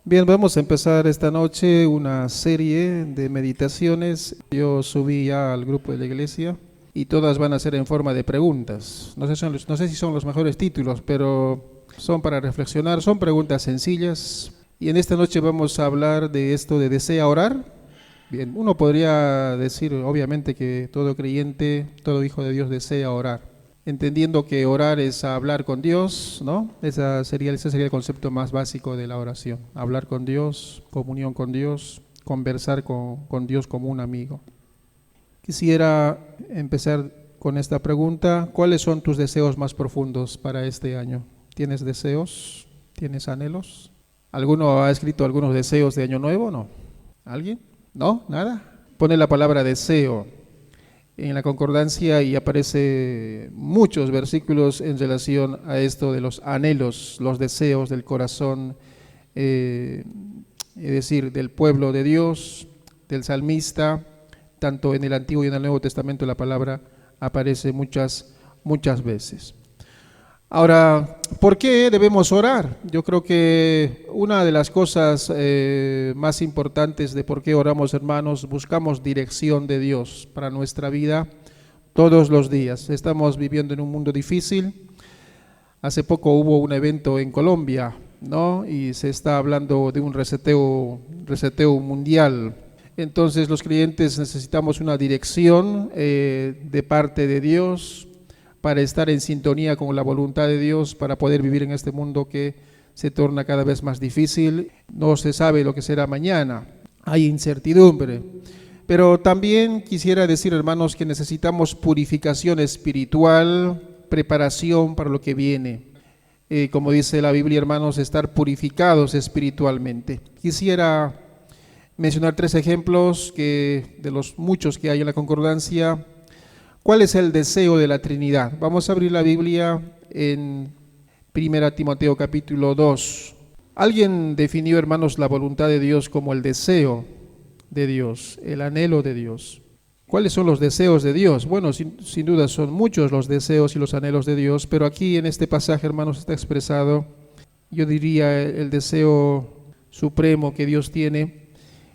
Bien, vamos a empezar esta noche una serie de meditaciones. Yo subí ya al grupo de la iglesia y todas van a ser en forma de preguntas. No sé si son los mejores títulos, pero son para reflexionar, son preguntas sencillas. Y en esta noche vamos a hablar de esto de ¿desea orar? Bien, uno podría decir obviamente que todo creyente, todo hijo de Dios desea orar, entendiendo que orar es hablar con Dios, ¿no? Ese sería el concepto más básico de la oración, hablar con Dios, comunión con Dios, conversar con Dios como un amigo. Quisiera empezar con esta pregunta: ¿cuáles son tus deseos más profundos para este año? ¿Tienes deseos? ¿Tienes anhelos? ¿Alguno ha escrito algunos deseos de año nuevo? ¿No? ¿Alguien? ¿No? ¿Nada? Pone la palabra deseo en la concordancia y aparece muchos versículos en relación a esto de los anhelos, los deseos del corazón, es decir, del pueblo de Dios, del salmista. Tanto en el Antiguo y en el Nuevo Testamento la palabra aparece muchas veces. Ahora, ¿por qué debemos orar? Yo creo que una de las cosas más importantes de por qué oramos, hermanos, buscamos dirección de Dios para nuestra vida todos los días. Estamos viviendo en un mundo difícil. Hace poco hubo un evento en Colombia, ¿no? Y se está hablando de un reseteo mundial. Entonces los creyentes necesitamos una dirección de parte de Dios, para estar en sintonía con la voluntad de Dios, para poder vivir en este mundo que se torna cada vez más difícil. No se sabe lo que será mañana, hay incertidumbre. Pero también quisiera decir, hermanos, que necesitamos purificación espiritual, preparación para lo que viene. Como dice la Biblia, hermanos, estar purificados espiritualmente. Quisiera mencionar 3 ejemplos de los muchos que hay en la concordancia. ¿Cuál es el deseo de la Trinidad? Vamos a abrir la Biblia en 1 Timoteo capítulo 2. Alguien definió, hermanos, la voluntad de Dios como el deseo de Dios, el anhelo de Dios. ¿Cuáles son los deseos de Dios? Bueno, sin duda son muchos los deseos y los anhelos de Dios, pero aquí en este pasaje, hermanos, está expresado, yo diría, el deseo supremo que Dios tiene.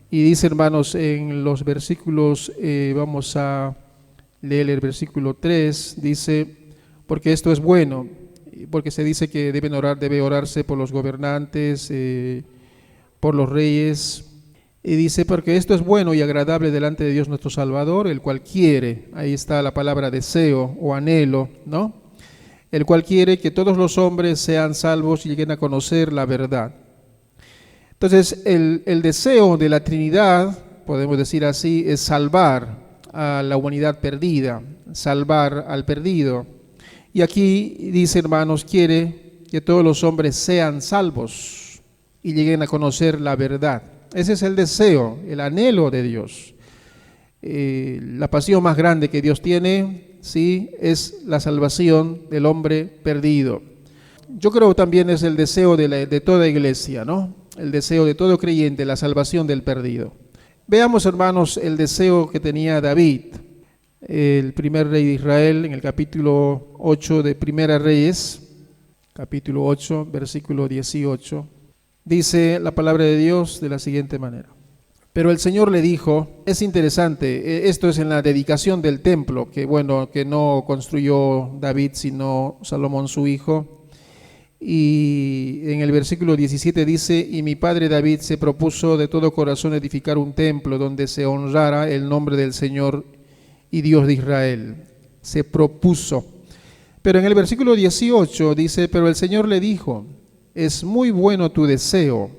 Y dice, hermanos, en los versículos, vamos a leer el versículo 3, dice: porque esto es bueno, porque se dice que debe orarse por los gobernantes, por los reyes, y dice: porque esto es bueno y agradable delante de Dios nuestro Salvador, el cual quiere, ahí está la palabra deseo o anhelo, ¿no? El cual quiere que todos los hombres sean salvos y lleguen a conocer la verdad. Entonces el deseo de la Trinidad, podemos decir así, es salvar a la humanidad perdida, salvar al perdido. Y aquí dice, hermanos, quiere que todos los hombres sean salvos y lleguen a conocer la verdad. Ese es el deseo, el anhelo de Dios. La pasión más grande que Dios tiene, sí, es la salvación del hombre perdido. Yo creo también es el deseo de toda iglesia, ¿no? El deseo de todo creyente, la salvación del perdido. Veamos, hermanos, el deseo que tenía David, el primer rey de Israel, en el capítulo 8 de Primera Reyes, capítulo 8, versículo 18. Dice la palabra de Dios de la siguiente manera: pero el Señor le dijo, es interesante, esto es en la dedicación del templo, que no construyó David, sino Salomón su hijo. Y en el versículo 17 dice: y mi padre David se propuso de todo corazón edificar un templo donde se honrara el nombre del Señor y Dios de Israel. Se propuso. Pero en el versículo 18 dice: pero el Señor le dijo, es muy bueno tu deseo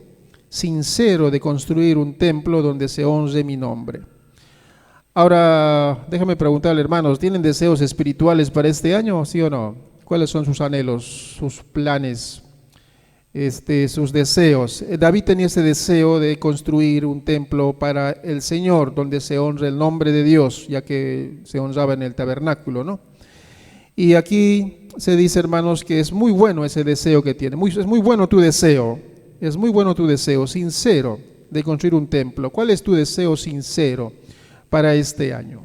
sincero de construir un templo donde se honre mi nombre. Ahora, déjame preguntarle, hermanos, ¿tienen deseos espirituales para este año, sí o no? ¿Cuáles son sus anhelos, sus planes, sus deseos? David tenía ese deseo de construir un templo para el Señor, donde se honre el nombre de Dios, ya que se honraba en el tabernáculo, ¿no? Y aquí se dice, hermanos, que es muy bueno ese deseo que tiene. Es muy bueno tu deseo, sincero, de construir un templo. ¿Cuál es tu deseo sincero para este año?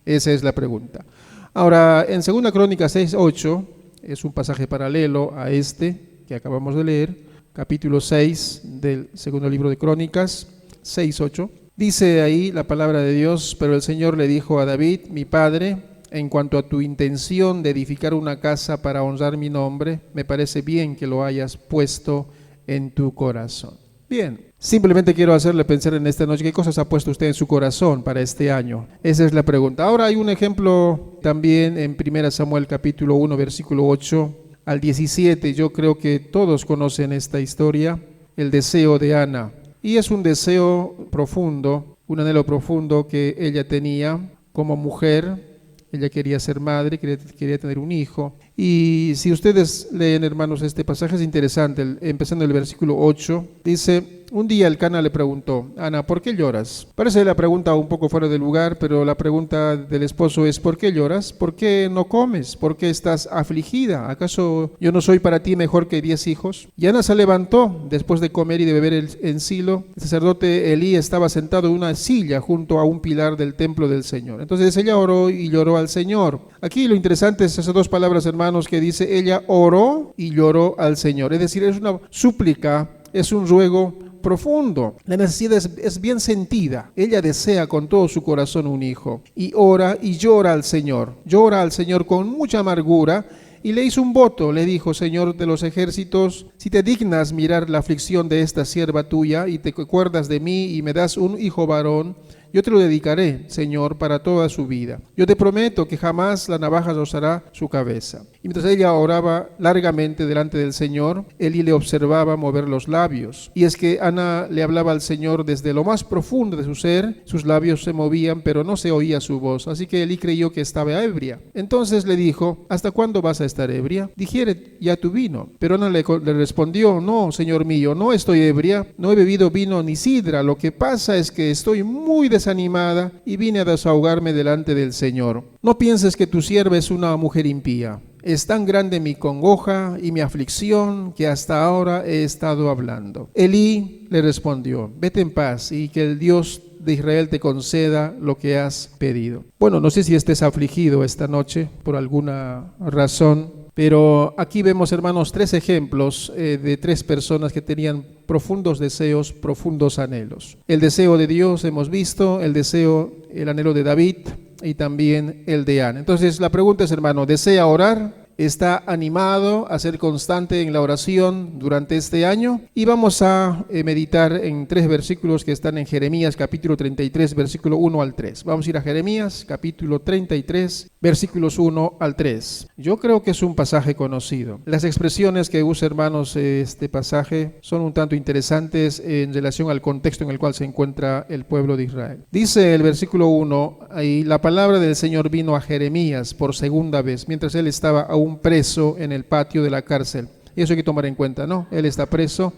Esa es la pregunta. Ahora, en 2 Crónicas 6:8, es un pasaje paralelo a este que acabamos de leer, capítulo 6 del segundo libro de Crónicas, 6:8. Dice ahí la palabra de Dios: pero el Señor le dijo a David, mi padre, en cuanto a tu intención de edificar una casa para honrar mi nombre, me parece bien que lo hayas puesto en tu corazón. Bien, simplemente quiero hacerle pensar en esta noche, ¿qué cosas ha puesto usted en su corazón para este año? Esa es la pregunta. Ahora hay un ejemplo también en 1 Samuel capítulo 1, versículo 8 al 17. Yo creo que todos conocen esta historia, el deseo de Ana. Y es un deseo profundo, un anhelo profundo que ella tenía como mujer. Ella quería ser madre, quería tener un hijo. Y si ustedes leen, hermanos, este pasaje es interesante. Empezando el versículo 8, dice: un día el Cana le preguntó, Ana, ¿por qué lloras? Parece la pregunta un poco fuera de lugar, pero la pregunta del esposo es: ¿por qué lloras? ¿Por qué no comes? ¿Por qué estás afligida? ¿Acaso yo no soy para ti mejor que 10 hijos? Y Ana se levantó después de comer y de beber en Silo. El sacerdote Elí estaba sentado en una silla junto a un pilar del templo del Señor. Entonces ella oró y lloró al Señor. Aquí lo interesante es esas dos palabras, hermanos, que dice: ella oró y lloró al Señor. Es decir, es una súplica, es un ruego profundo. La necesidad es bien sentida. Ella desea con todo su corazón un hijo y ora y llora al Señor. Llora al Señor con mucha amargura y le hizo un voto. Le dijo: Señor de los ejércitos, si te dignas mirar la aflicción de esta sierva tuya y te acuerdas de mí y me das un hijo varón, yo te lo dedicaré, Señor, para toda su vida. Yo te prometo que jamás la navaja rozará su cabeza. Y mientras ella oraba largamente delante del Señor, Elí le observaba mover los labios. Y es que Ana le hablaba al Señor desde lo más profundo de su ser. Sus labios se movían, pero no se oía su voz. Así que Elí creyó que estaba ebria. Entonces le dijo: ¿hasta cuándo vas a estar ebria? Digiere ya tu vino. Pero Ana le respondió: no, Señor mío, no estoy ebria. No he bebido vino ni sidra. Lo que pasa es que estoy muy desanimada y vine a desahogarme delante del Señor. No pienses que tu sierva es una mujer impía. Es tan grande mi congoja y mi aflicción que hasta ahora he estado hablando. Elí le respondió: vete en paz y que el Dios de Israel te conceda lo que has pedido. Bueno, no sé si estés afligido esta noche por alguna razón, pero aquí vemos, hermanos, 3 ejemplos de 3 personas que tenían profundos deseos, profundos anhelos. El deseo de Dios hemos visto, el anhelo de David y también el de Ana. Entonces la pregunta es, hermano, ¿desea orar? ¿Está animado a ser constante en la oración durante este año? Y vamos a meditar en 3 versículos que están en Jeremías capítulo 33, versículo 1 al 3. Vamos a ir a Jeremías capítulo 33, versículos 1 al 3. Yo creo que es un pasaje conocido. Las expresiones que usa, hermanos, este pasaje son un tanto interesantes en relación al contexto en el cual se encuentra el pueblo de Israel. Dice el versículo 1, ahí: la palabra del Señor vino a Jeremías por segunda vez, mientras él estaba aún preso en el patio de la cárcel. Y eso hay que tomar en cuenta, ¿no? Él está preso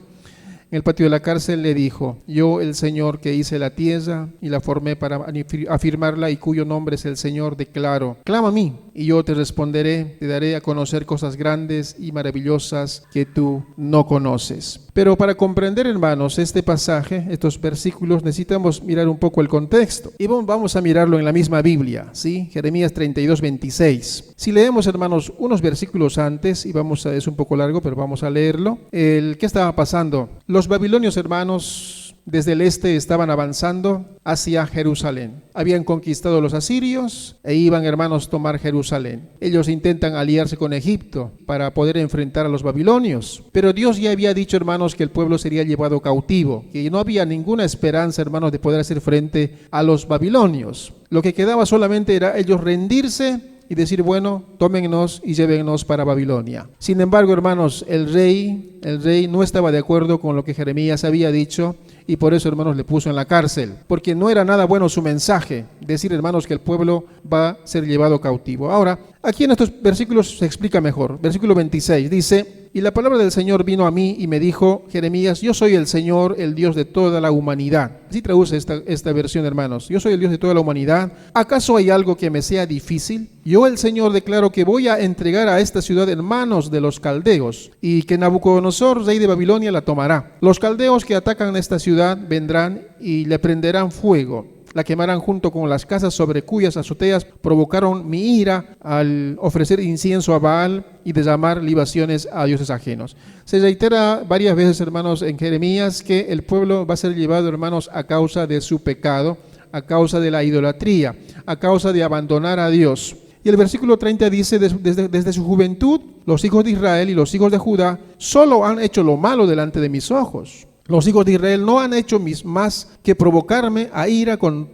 en el patio de la cárcel. Le dijo: yo, el Señor que hice la tierra y la formé para afirmarla y cuyo nombre es el Señor, declaro: clama a mí y yo te responderé, te daré a conocer cosas grandes y maravillosas que tú no conoces. Pero para comprender, hermanos, este pasaje, estos versículos, necesitamos mirar un poco el contexto. Y vamos a mirarlo en la misma Biblia, ¿sí? Jeremías 32, 26. Si leemos, hermanos, unos versículos antes, y es un poco largo, pero vamos a leerlo. ¿Qué estaba pasando? Los babilonios, hermanos, desde el este estaban avanzando hacia Jerusalén. Habían conquistado los asirios e iban, hermanos, a tomar Jerusalén. Ellos intentan aliarse con Egipto para poder enfrentar a los babilonios. Pero Dios ya había dicho, hermanos, que el pueblo sería llevado cautivo, que no había ninguna esperanza, hermanos, de poder hacer frente a los babilonios. Lo que quedaba solamente era ellos rendirse y decir: bueno, tómennos y llévennos para Babilonia. Sin embargo, hermanos, el rey no estaba de acuerdo con lo que Jeremías había dicho, y por eso, hermanos, le puso en la cárcel, porque no era nada bueno su mensaje, decir, hermanos, que el pueblo va a ser llevado cautivo. Ahora, aquí en estos versículos se explica mejor. Versículo 26 dice: y la palabra del Señor vino a mí y me dijo: Jeremías, yo soy el Señor, el Dios de toda la humanidad. Así traduce esta versión, hermanos. Yo soy el Dios de toda la humanidad. ¿Acaso hay algo que me sea difícil? Yo, el Señor, declaro que voy a entregar a esta ciudad en manos de los caldeos, y que Nabucodonosor, rey de Babilonia, la tomará. Los caldeos que atacan esta ciudad vendrán y le prenderán fuego. la quemarán junto con las casas sobre cuyas azoteas provocaron mi ira al ofrecer incienso a Baal y derramar libaciones a dioses ajenos. Se reitera varias veces, hermanos, en Jeremías que el pueblo va a ser llevado, hermanos, a causa de su pecado, a causa de la idolatría, a causa de abandonar a Dios. Y el versículo 30 dice, desde su juventud, los hijos de Israel y los hijos de Judá solo han hecho lo malo delante de mis ojos. Los hijos de Israel no han hecho más que provocarme a ira con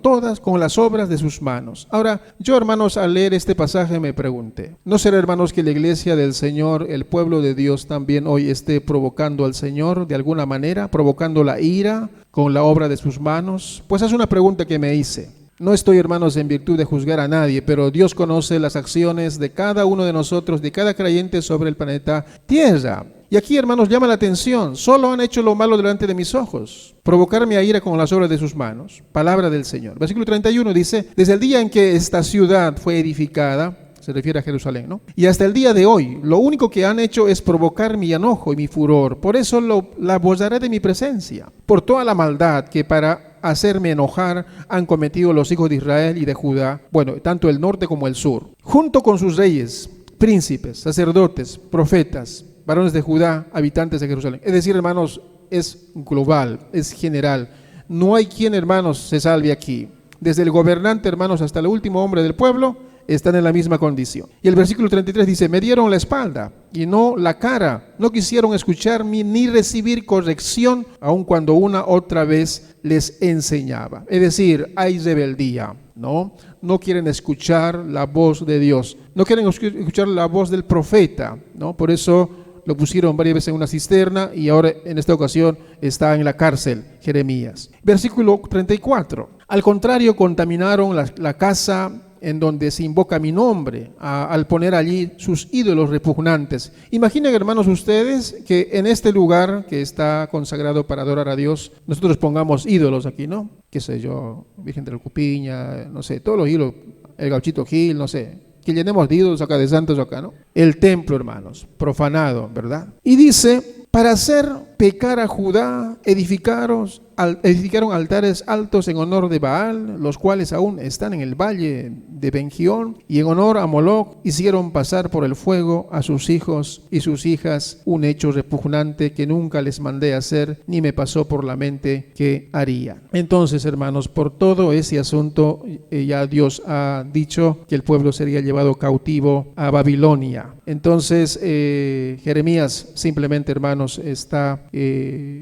las obras de sus manos. Ahora, yo, hermanos, al leer este pasaje me pregunté, ¿no será, hermanos, que la iglesia del Señor, el pueblo de Dios, también hoy esté provocando al Señor de alguna manera, provocando la ira con la obra de sus manos? Pues es una pregunta que me hice. No estoy, hermanos, en virtud de juzgar a nadie, pero Dios conoce las acciones de cada uno de nosotros, de cada creyente sobre el planeta Tierra. Y aquí, hermanos, llama la atención, solo han hecho lo malo delante de mis ojos, provocarme a ira con las obras de sus manos. Palabra del Señor. Versículo 31 dice, desde el día en que esta ciudad fue edificada, se refiere a Jerusalén, ¿no? Y hasta el día de hoy, lo único que han hecho es provocar mi enojo y mi furor. Por eso la borraré de mi presencia, por toda la maldad que para hacerme enojar han cometido los hijos de Israel y de Judá, bueno, tanto el norte como el sur, junto con sus reyes, príncipes, sacerdotes, profetas, varones de Judá, habitantes de Jerusalén. Es decir, hermanos, es global, es general. No hay quien, hermanos, se salve aquí. Desde el gobernante, hermanos, hasta el último hombre del pueblo, están en la misma condición. Y el versículo 33 dice, me dieron la espalda y no la cara, no quisieron escucharme ni recibir corrección, aun cuando una otra vez les enseñaba. Es decir, hay rebeldía, ¿no? No quieren escuchar la voz de Dios, no quieren escuchar la voz del profeta, ¿no? Por eso lo pusieron varias veces en una cisterna y ahora en esta ocasión está en la cárcel, Jeremías. Versículo 34, al contrario, contaminaron la casa en donde se invoca mi nombre, al poner allí sus ídolos repugnantes. Imaginen, hermanos, ustedes que en este lugar que está consagrado para adorar a Dios, nosotros pongamos ídolos aquí, ¿no? Qué sé yo, Virgen de la Cupiña, no sé, todos los ídolos, el Gauchito Gil, no sé, que llenemos de ídolos acá, de santos acá, ¿no? El templo, hermanos, profanado, ¿verdad? Y dice, para hacer pecar a Judá, edificaron altares altos en honor de Baal, los cuales aún están en el valle de Ben-Gión, y en honor a Moloc hicieron pasar por el fuego a sus hijos y sus hijas, un hecho repugnante que nunca les mandé hacer, ni me pasó por la mente que haría. Entonces, hermanos, por todo ese asunto, ya Dios ha dicho que el pueblo sería llevado cautivo a Babilonia. Entonces, Jeremías simplemente, hermanos, está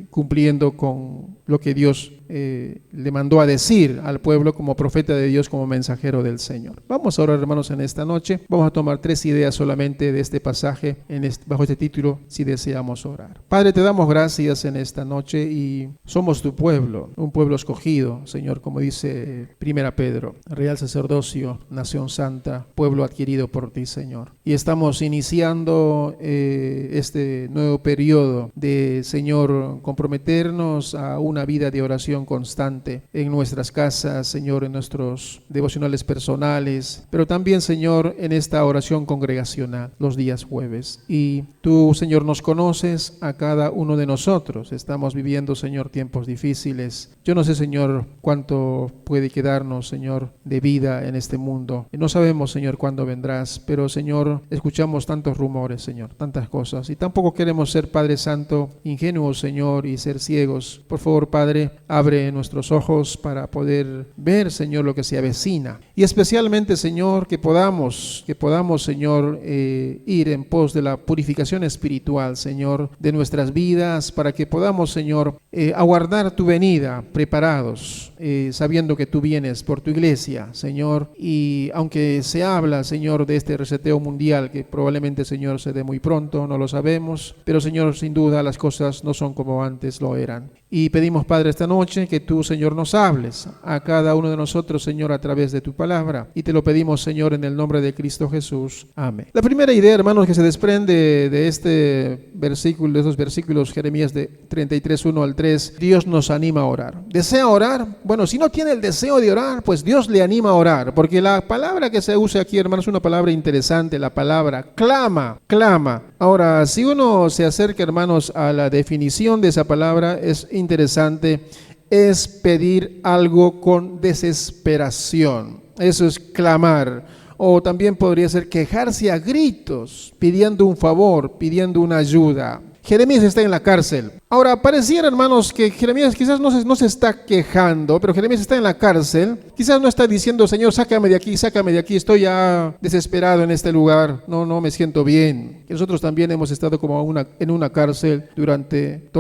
cumpliendo con lo que Dios le mandó a decir al pueblo como profeta de Dios, como mensajero del Señor. Vamos a orar, hermanos, en esta noche. Vamos a tomar 3 ideas solamente de este pasaje bajo este título, si deseamos orar. Padre, te damos gracias en esta noche y somos tu pueblo, un pueblo escogido, Señor, como dice 1 Pedro, real sacerdocio, nación santa, pueblo adquirido por ti, Señor. Y estamos iniciando este nuevo periodo de, Señor, comprometernos a una vida de oración constante en nuestras casas, Señor, en nuestros devocionales personales, pero también, Señor, en esta oración congregacional los días jueves. Y tú, Señor, nos conoces a cada uno de nosotros. Estamos viviendo, Señor, tiempos difíciles. Yo no sé, Señor, cuánto puede quedarnos, Señor, de vida en este mundo. No sabemos, Señor, cuándo vendrás, pero, Señor, escuchamos tantos rumores, Señor, tantas cosas, y tampoco queremos ser, Padre Santo, ingenuos, Señor, y ser ciegos. Por favor, Padre, abre nuestros ojos para poder ver, Señor, lo que se avecina. Y especialmente, Señor, que podamos, Señor, ir en pos de la purificación espiritual, Señor, de nuestras vidas, para que podamos, Señor, aguardar tu venida preparados, sabiendo que tú vienes por tu iglesia, Señor. Y aunque se habla, Señor, de este reseteo mundial, que probablemente, Señor, se dé muy pronto, no lo sabemos, pero, Señor, sin duda las cosas no son como antes lo eran. Y pedimos, Padre, esta noche que tú, Señor, nos hables a cada uno de nosotros, Señor, a través de tu palabra. Y te lo pedimos, Señor, en el nombre de Cristo Jesús. Amén. La primera idea, hermanos, que se desprende de este versículo, de esos versículos, Jeremías de 33, 1 al 3, Dios nos anima a orar. ¿Desea orar? Bueno, si no tiene el deseo de orar, pues Dios le anima a orar, porque la palabra que se usa aquí, hermanos, es una palabra interesante, la palabra clama, clama. Ahora, si uno se acerca, hermanos, a la definición de esa palabra, es interesante. es pedir algo con desesperación. Eso es clamar. O también podría ser quejarse a gritos, pidiendo un favor, pidiendo una ayuda. Jeremías está en la cárcel. Ahora, pareciera, hermanos, que Jeremías quizás no se está quejando, pero Jeremías está en la cárcel. Quizás no está diciendo, Señor, sácame de aquí, estoy ya desesperado en este lugar, no me siento bien. Y nosotros también hemos estado en una cárcel durante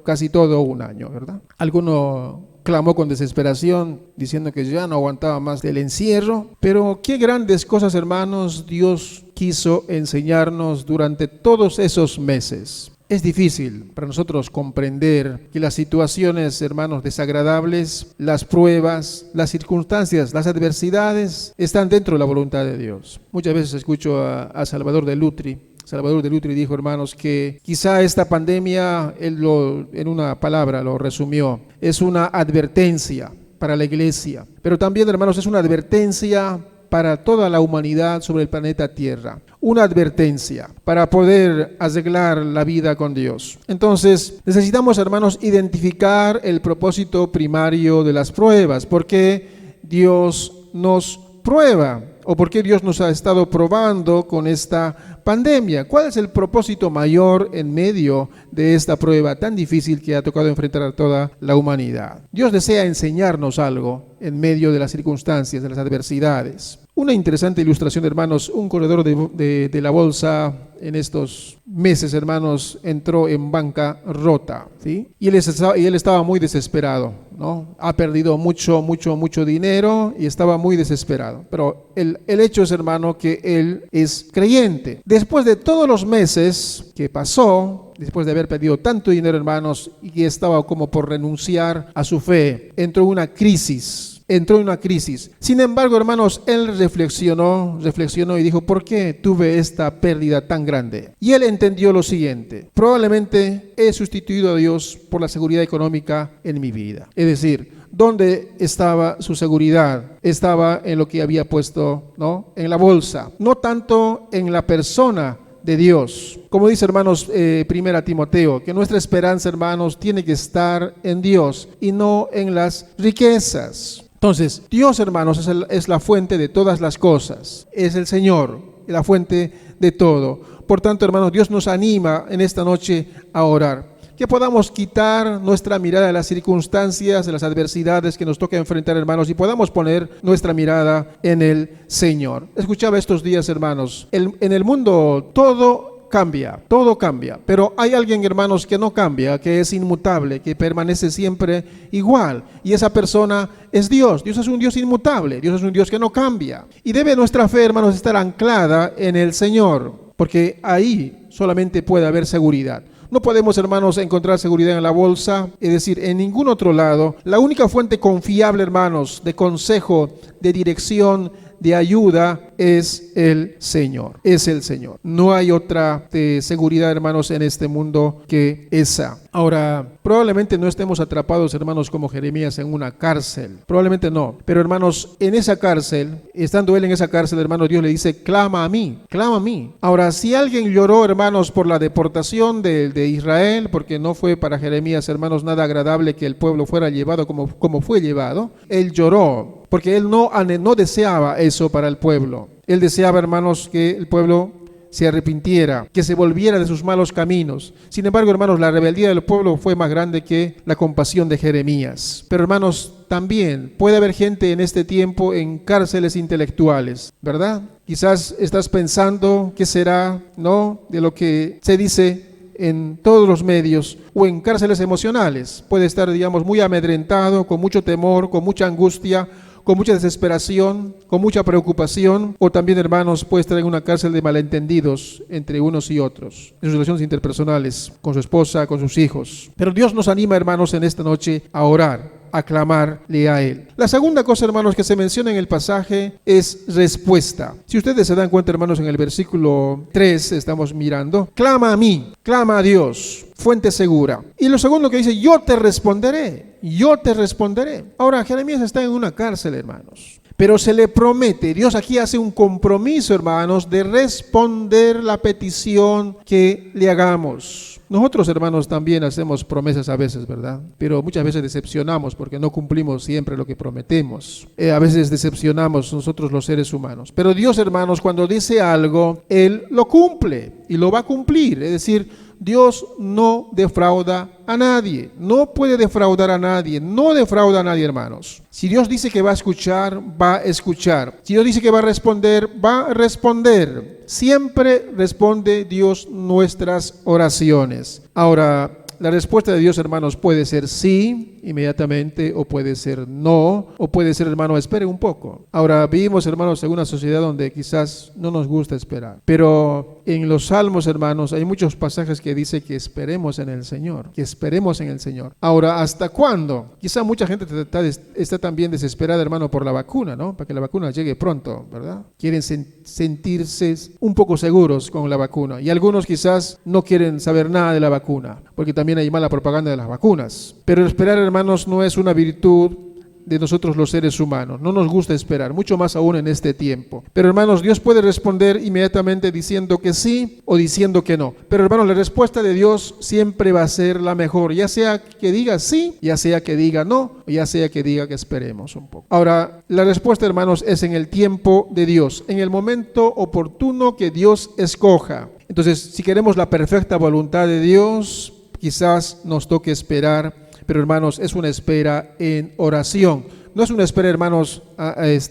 casi todo un año, ¿verdad? Alguno clamó con desesperación, diciendo que ya no aguantaba más del encierro. Pero qué grandes cosas, hermanos, Dios quiso enseñarnos durante todos esos meses. Es difícil para nosotros comprender que las situaciones, hermanos, desagradables, las pruebas, las circunstancias, las adversidades, están dentro de la voluntad de Dios. Muchas veces escucho a Salvador de Lutri. Salvador de Lutri dijo, hermanos, que quizá esta pandemia, en una palabra lo resumió, es una advertencia para la iglesia, pero también, hermanos, es una advertencia para toda la humanidad sobre el planeta Tierra. Una advertencia para poder arreglar la vida con Dios. Entonces, necesitamos, hermanos, identificar el propósito primario de las pruebas. ¿Por qué Dios nos prueba? ¿O por qué Dios nos ha estado probando con esta pandemia? ¿Cuál es el propósito mayor en medio de esta prueba tan difícil que ha tocado enfrentar a toda la humanidad? Dios desea enseñarnos algo en medio de las circunstancias, de las adversidades. Una interesante ilustración, hermanos, un corredor de la bolsa en estos meses, hermanos, entró en bancarrota, ¿sí? Y él estaba muy desesperado, ¿no? Ha perdido mucho dinero y estaba muy desesperado. Pero el hecho es, hermano, que él es creyente. Después de todos los meses que pasó, después de haber perdido tanto dinero, hermanos, y que estaba como por renunciar a su fe, entró en una crisis. Sin embargo, hermanos, él reflexionó y dijo, ¿por qué tuve esta pérdida tan grande? Y él entendió lo siguiente: probablemente he sustituido a Dios por la seguridad económica en mi vida. Es decir, ¿dónde estaba su seguridad? Estaba en lo que había puesto, ¿no?, en la bolsa, no tanto en la persona de Dios. Como dice, hermanos, 1 Timoteo, que nuestra esperanza, hermanos, tiene que estar en Dios y no en las riquezas. Entonces, Dios, hermanos, es la fuente de todas las cosas. Es el Señor, la fuente de todo. Por tanto, hermanos, Dios nos anima en esta noche a orar. Que podamos quitar nuestra mirada de las circunstancias, de las adversidades que nos toca enfrentar, hermanos, y podamos poner nuestra mirada en el Señor. Escuchaba estos días, hermanos, en el mundo todo cambia, pero hay alguien, hermanos, que no cambia, que es inmutable, que permanece siempre igual, y esa persona es Dios. Dios es un Dios inmutable, Dios es un Dios que no cambia, y debe nuestra fe, hermanos, estar anclada en el Señor, porque ahí solamente puede haber seguridad. No podemos, hermanos, encontrar seguridad en la bolsa, es decir, en ningún otro lado. La única fuente confiable, hermanos, de consejo, de dirección, de ayuda, es el Señor. No hay otra seguridad, hermanos, en este mundo que esa. Ahora, probablemente no estemos atrapados, hermanos, como Jeremías en una cárcel. Probablemente no. Pero, hermanos, en esa cárcel, estando él en esa cárcel, hermanos, Dios le dice, clama a mí. Ahora, si alguien lloró, hermanos, por la deportación de Israel, porque no fue para Jeremías, hermanos, nada agradable que el pueblo fuera llevado como fue llevado, él lloró, porque él no deseaba eso para el pueblo. Él deseaba, hermanos, que el pueblo se arrepintiera, que se volviera de sus malos caminos. Sin embargo, hermanos, la rebeldía del pueblo fue más grande que la compasión de Jeremías. Pero, hermanos, también puede haber gente en este tiempo en cárceles intelectuales, ¿verdad? Quizás estás pensando qué será, ¿no?, de lo que se dice en todos los medios, o en cárceles emocionales. Puede estar, digamos, muy amedrentado, con mucho temor, con mucha angustia, con mucha desesperación, con mucha preocupación, o también, hermanos, puede estar en una cárcel de malentendidos entre unos y otros, en sus relaciones interpersonales, con su esposa, con sus hijos. Pero Dios nos anima, hermanos, en esta noche a orar, a clamarle a Él. La segunda cosa, hermanos, que se menciona en el pasaje es respuesta. Si ustedes se dan cuenta, hermanos, en el versículo 3 estamos mirando, clama a mí, clama a Dios, fuente segura. Y lo segundo que dice, yo te responderé. Ahora, Jeremías está en una cárcel, hermanos. pero se le promete. Dios aquí hace un compromiso, hermanos, de responder la petición que le hagamos. Nosotros, hermanos, también hacemos promesas a veces, ¿verdad? Pero muchas veces decepcionamos porque no cumplimos siempre lo que prometemos. A veces decepcionamos nosotros los seres humanos. Pero Dios, hermanos, cuando dice algo, Él lo cumple y lo va a cumplir. Es decir, Dios no defrauda a nadie, no puede defraudar a nadie, no defrauda a nadie, hermanos. Si Dios dice que va a escuchar, va a escuchar. Si Dios dice que va a responder. Siempre responde Dios nuestras oraciones. Ahora, la respuesta de Dios, hermanos, puede ser sí, inmediatamente, o puede ser no, o puede ser, hermano, espere un poco. Ahora, vivimos, hermanos, en una sociedad donde quizás no nos gusta esperar. Pero en los Salmos, hermanos, hay muchos pasajes que dice que esperemos en el Señor, que esperemos en el Señor. Ahora, ¿hasta cuándo? Quizá mucha gente está también desesperada, hermano, por la vacuna, ¿no? Para que la vacuna llegue pronto, ¿verdad? Quieren sentirse un poco seguros con la vacuna. Y algunos quizás no quieren saber nada de la vacuna, porque también hay mala propaganda de las vacunas. Pero esperar, hermanos, no es una virtud de nosotros los seres humanos. No nos gusta esperar, mucho más aún en este tiempo. Pero, hermanos, Dios puede responder inmediatamente diciendo que sí o diciendo que no. Pero, hermanos, la respuesta de Dios siempre va a ser la mejor, ya sea que diga sí, ya sea que diga no, o ya sea que diga que esperemos un poco. Ahora, la respuesta, hermanos, es en el tiempo de Dios, en el momento oportuno que Dios escoja. Entonces, si queremos la perfecta voluntad de Dios, quizás nos toque esperar, pero, hermanos, es una espera en oración. No es una espera, hermanos,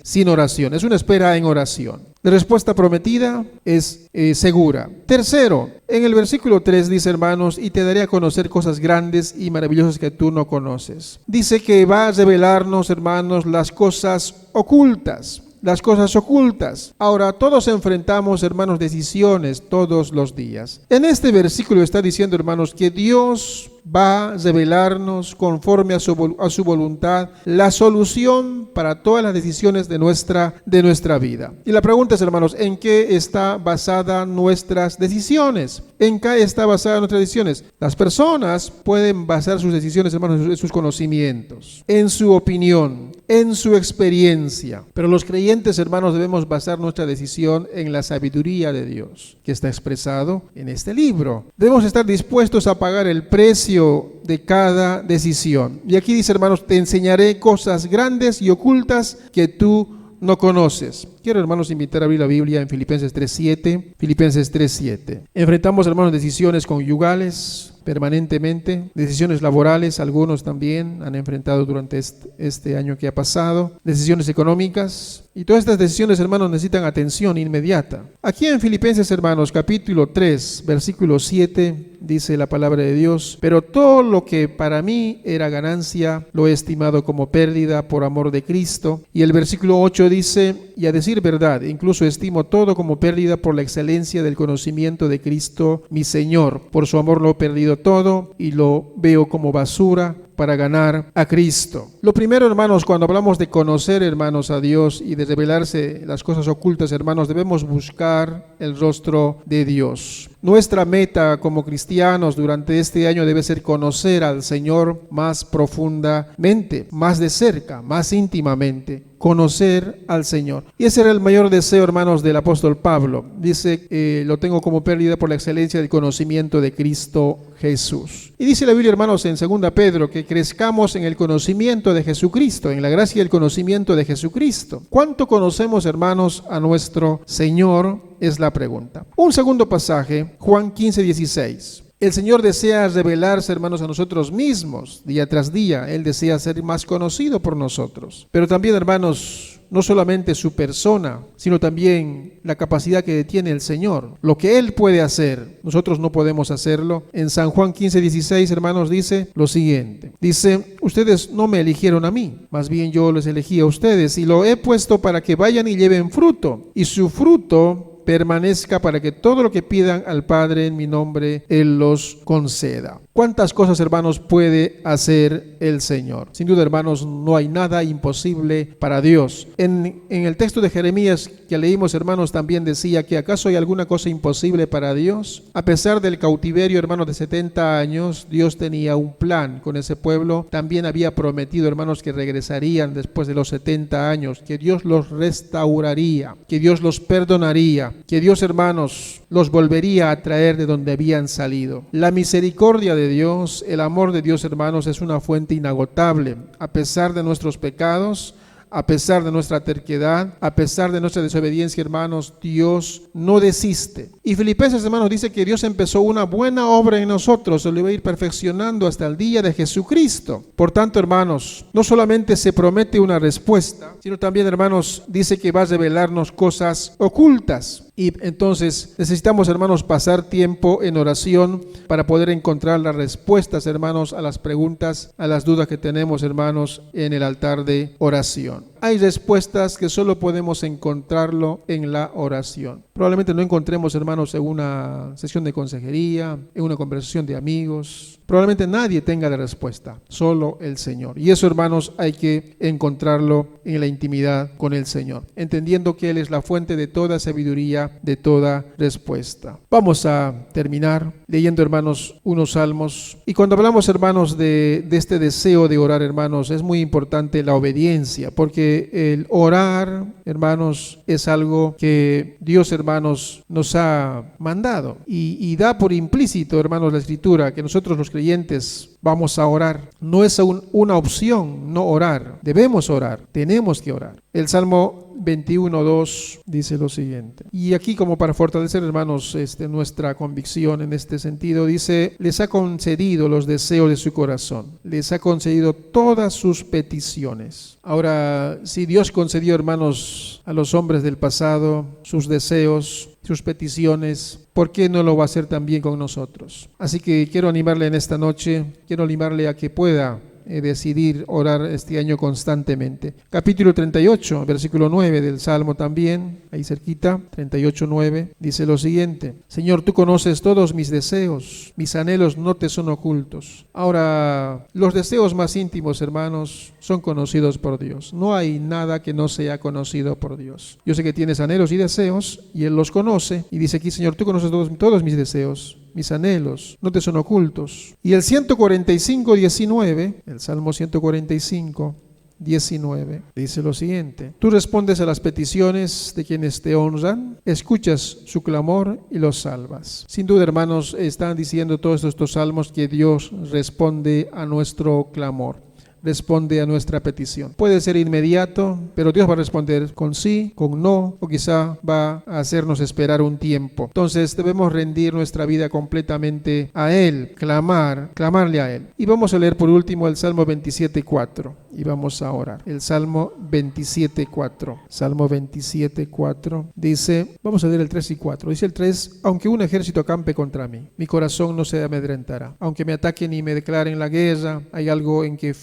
sin oración, es una espera en oración. La respuesta prometida es segura. Tercero, en el versículo 3 dice, hermanos, y te daré a conocer cosas grandes y maravillosas que tú no conoces. Dice que va a revelarnos, hermanos, las cosas ocultas. Las cosas ocultas. Ahora, todos enfrentamos, hermanos, decisiones todos los días. En este versículo está diciendo, hermanos, que Dios va a revelarnos conforme a su voluntad la solución para todas las decisiones de nuestra vida. Y la pregunta es, hermanos, ¿en qué está basada nuestras decisiones? ¿En qué está basada nuestras decisiones? Las personas pueden basar sus decisiones, hermanos, en sus conocimientos, en su opinión, en su experiencia. Pero los creyentes, hermanos, debemos basar nuestra decisión en la sabiduría de Dios, que está expresado en este libro. Debemos estar dispuestos a pagar el precio de cada decisión. Y aquí dice, hermanos, te enseñaré cosas grandes y ocultas que tú no conoces. Quiero, hermanos, invitar a abrir la Biblia en Filipenses 3:7. Filipenses 3:7. Enfrentamos, hermanos, decisiones conyugales permanentemente, decisiones laborales, algunos también han enfrentado durante este año que ha pasado, decisiones económicas, y todas estas decisiones, hermanos, necesitan atención inmediata. Aquí en Filipenses, hermanos, capítulo 3, versículo 7, dice la palabra de Dios, pero todo lo que para mí era ganancia, lo he estimado como pérdida por amor de Cristo. Y el versículo 8 dice, y a decir verdad, incluso estimo todo como pérdida por la excelencia del conocimiento de Cristo, mi Señor. Por su amor lo he perdido todo y lo veo como basura para ganar a Cristo. Lo primero, hermanos, cuando hablamos de conocer, hermanos, a Dios y de revelarse las cosas ocultas, hermanos, debemos buscar el rostro de Dios. Nuestra meta como cristianos durante este año debe ser conocer al Señor más profundamente, más de cerca, más íntimamente. Conocer al Señor. Y ese era el mayor deseo, hermanos, del apóstol Pablo. Dice, lo tengo como pérdida por la excelencia del conocimiento de Cristo Jesús. Y dice la Biblia, hermanos, en 2 Pedro, que crezcamos en el conocimiento de Jesucristo, en la gracia y el conocimiento de Jesucristo. ¿Cuánto conocemos, hermanos, a nuestro Señor? Es la pregunta. Un segundo pasaje, Juan 15:16. El Señor desea revelarse, hermanos, a nosotros mismos día tras día. Él desea ser más conocido por nosotros. Pero también, hermanos, no solamente su persona, sino también la capacidad que tiene el Señor. Lo que Él puede hacer, nosotros no podemos hacerlo. En San Juan 15:16, hermanos, dice lo siguiente. Dice, ustedes no me eligieron a mí, más bien yo les elegí a ustedes y lo he puesto para que vayan y lleven fruto. Y su fruto permanezca para que todo lo que pidan al Padre en mi nombre, Él los conceda. ¿Cuántas cosas, hermanos, puede hacer el Señor? Sin duda, hermanos, no hay nada imposible para Dios. En el texto de Jeremías que leímos, hermanos, también decía que ¿acaso hay alguna cosa imposible para Dios? A pesar del cautiverio, hermanos, de 70 años, Dios tenía un plan con ese pueblo. También había prometido, hermanos, que regresarían después de los 70 años, que Dios los restauraría, que Dios los perdonaría, que Dios, hermanos, los volvería a traer de donde habían salido. La misericordia de Dios, el amor de Dios, hermanos, es una fuente inagotable. A pesar de nuestros pecados, a pesar de nuestra terquedad, a pesar de nuestra desobediencia, hermanos, Dios no desiste. Y Filipenses, hermanos, dice que Dios empezó una buena obra en nosotros, se lo iba a ir perfeccionando hasta el día de Jesucristo. Por tanto, hermanos, no solamente se promete una respuesta, sino también, hermanos, dice que va a revelarnos cosas ocultas. Y entonces necesitamos, hermanos, pasar tiempo en oración para poder encontrar las respuestas, hermanos, a las preguntas, a las dudas que tenemos, hermanos, en el altar de oración. Hay respuestas que solo podemos encontrarlo en la oración. Probablemente no encontremos, hermanos, en una sesión de consejería, en una conversación de amigos. Probablemente nadie tenga la respuesta, solo el Señor. Y eso, hermanos, hay que encontrarlo en la intimidad con el Señor, entendiendo que Él es la fuente de toda sabiduría, de toda respuesta. Vamos a terminar leyendo, hermanos, unos salmos. Y cuando hablamos, hermanos, de este deseo de orar, hermanos, es muy importante la obediencia, porque el orar, hermanos, es algo que Dios, hermanos, nos ha mandado y da por implícito, hermanos, la Escritura, que nosotros los creyentes vamos a orar. No es una opción no orar. Debemos orar, tenemos que orar. El Salmo 21:2 dice lo siguiente. Y aquí, como para fortalecer, hermanos, nuestra convicción en este sentido, dice: les ha concedido los deseos de su corazón, les ha concedido todas sus peticiones. Ahora, si Dios concedió, hermanos, a los hombres del pasado sus deseos, sus peticiones, ¿por qué no lo va a hacer también con nosotros? Así que quiero animarle en esta noche, quiero animarle a que pueda decidir orar este año constantemente. Capítulo 38, versículo 9 del Salmo también, ahí cerquita, 38:9, dice lo siguiente: Señor, tú conoces todos mis deseos, mis anhelos no te son ocultos. Ahora, los deseos más íntimos, hermanos, son conocidos por Dios. No hay nada que no sea conocido por Dios. Yo sé que tienes anhelos y deseos, y Él los conoce, y dice aquí: Señor, tú conoces todos mis deseos, mis anhelos no te son ocultos. Y el 145:19, el Salmo 145:19, dice lo siguiente: tú respondes a las peticiones de quienes te honran, escuchas su clamor y los salvas. Sin duda, hermanos, están diciendo todos estos salmos que Dios responde a nuestro clamor, responde a nuestra petición. Puede ser inmediato, pero Dios va a responder con sí, con no, o quizá va a hacernos esperar un tiempo. Entonces debemos rendir nuestra vida completamente a Él, clamarle a Él. Y vamos a leer por último el Salmo 27:4 y vamos a orar. El Salmo 27:4. Salmo 27:4 dice, vamos a leer el 3 y 4. Dice el 3: aunque un ejército acampe contra mí, mi corazón no se amedrentará. Aunque me ataquen y me declaren la guerra, hay algo en que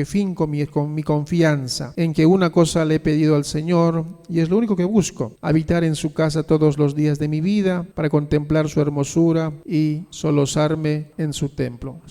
finco mi confianza, en que una cosa le he pedido al Señor, y es lo único que busco: habitar en su casa todos los días de mi vida, para contemplar su hermosura y solozarme en su templo.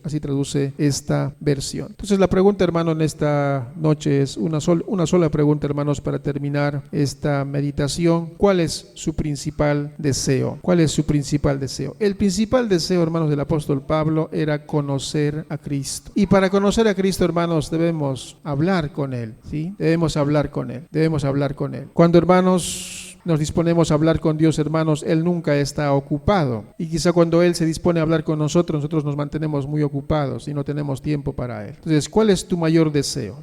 Así traduce esta versión. Entonces la pregunta, hermano, en esta noche es una sola pregunta, hermanos, para terminar esta meditación. ¿Cuál es su principal deseo? ¿Cuál es su principal deseo? El principal deseo, hermanos, del apóstol Pablo era conocer a Cristo. Y para conocer a Cristo, hermanos, debemos hablar con Él, ¿sí? Debemos hablar con Él. Cuando, hermanos, nos disponemos a hablar con Dios, hermanos, Él nunca está ocupado. Y quizá cuando Él se dispone a hablar con nosotros nos mantenemos muy ocupados y no tenemos tiempo para Él. Entonces, ¿cuál es tu mayor deseo?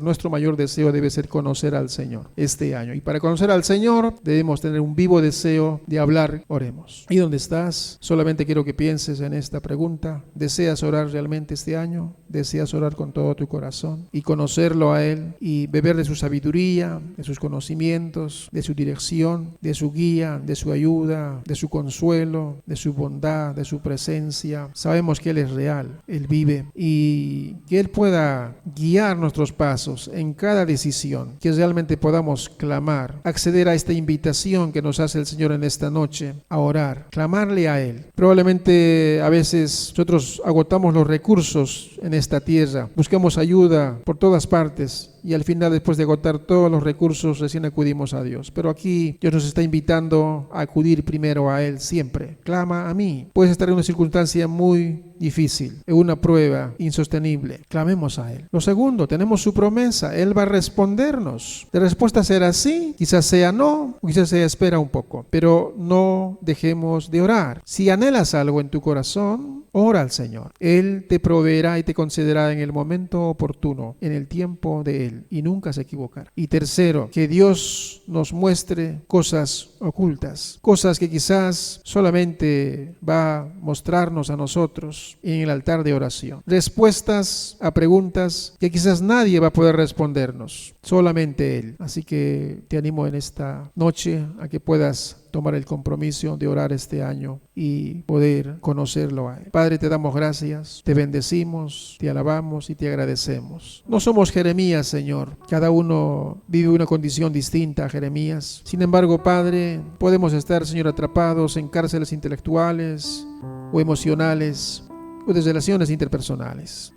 Nuestro mayor deseo debe ser conocer al Señor este año. Y para conocer al Señor debemos tener un vivo deseo de hablar. Oremos. ¿Y dónde estás? Solamente quiero que pienses en esta pregunta. ¿Deseas orar realmente este año? ¿Deseas orar con todo tu corazón y conocerlo a Él y beber de su sabiduría, de sus conocimientos, de su dirección, de su guía, de su ayuda, de su consuelo, de su bondad, de su presencia. Sabemos que Él es real, Él vive, y que Él pueda guiar nuestros pasos en cada decisión, que realmente podamos clamar, acceder a esta invitación que nos hace el Señor en esta noche, a orar, clamarle a Él. Probablemente a veces nosotros agotamos los recursos en esta tierra, buscamos ayuda por todas partes, y al final, después de agotar todos los recursos, recién acudimos a Dios. Pero aquí Dios nos está invitando a acudir primero a Él siempre. Clama a mí. Puedes estar en una circunstancia muy difícil, en una prueba insostenible. Clamemos a Él. Lo segundo, tenemos su promesa. Él va a respondernos. La respuesta será sí, quizás sea no, o quizás sea espera un poco. Pero no dejemos de orar. Si anhelas algo en tu corazón, ora al Señor. Él te proveerá y te concederá en el momento oportuno, en el tiempo de Él, y nunca se equivocará. Y tercero, que Dios nos muestre cosas ocultas, cosas que quizás solamente va a mostrarnos a nosotros en el altar de oración. Respuestas a preguntas que quizás nadie va a poder respondernos, solamente Él. Así que te animo en esta noche a que puedas tomar el compromiso de orar este año y poder conocerlo a Él. Padre, te damos gracias, te bendecimos, te alabamos y te agradecemos. No somos Jeremías, Señor. Cada uno vive una condición distinta a Jeremías. Sin embargo, Padre, podemos estar, Señor, atrapados en cárceles intelectuales o emocionales o de relaciones interpersonales,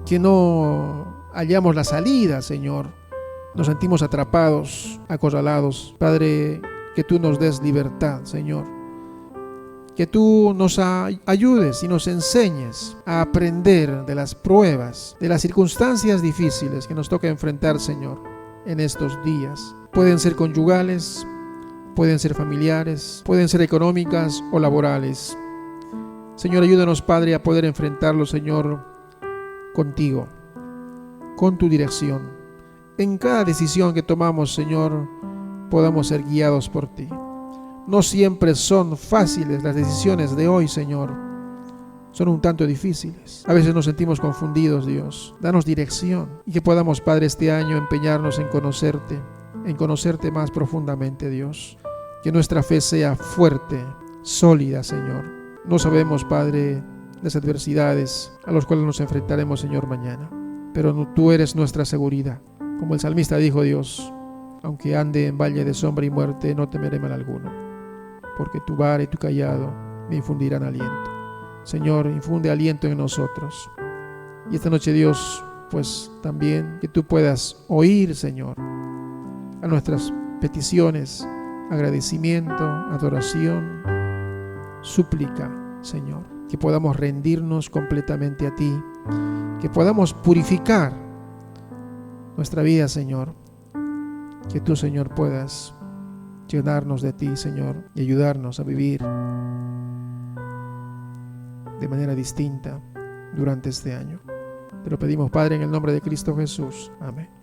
que no hallamos la salida, Señor. Nos sentimos atrapados, acorralados. Padre, que tú nos des libertad, Señor. Que tú nos ayudes y nos enseñes a aprender de las pruebas, de las circunstancias difíciles que nos toca enfrentar, Señor, en estos días. Pueden ser conyugales, pueden ser familiares, pueden ser económicas o laborales. Señor, ayúdanos, Padre, a poder enfrentarlo, Señor, contigo, con tu dirección. En cada decisión que tomamos, Señor, podamos ser guiados por ti. No siempre son fáciles las decisiones de hoy, Señor. Son un tanto difíciles. A veces nos sentimos confundidos, Dios. Danos dirección y que podamos, Padre, este año empeñarnos en conocerte más profundamente, Dios. Que nuestra fe sea fuerte, sólida, Señor. No sabemos, Padre, las adversidades a las cuales nos enfrentaremos, Señor, mañana. Pero tú eres nuestra seguridad. Como el salmista dijo, Dios, aunque ande en valle de sombra y muerte, no temeré mal alguno, porque tu vara y tu cayado me infundirán aliento. Señor, infunde aliento en nosotros. Y esta noche, Dios, pues también que tú puedas oír, Señor, a nuestras peticiones, agradecimiento, adoración, súplica, Señor. Que podamos rendirnos completamente a ti, que podamos purificar nuestra vida, Señor. Que tú, Señor, puedas llenarnos de ti, Señor, y ayudarnos a vivir de manera distinta durante este año. Te lo pedimos, Padre, en el nombre de Cristo Jesús. Amén.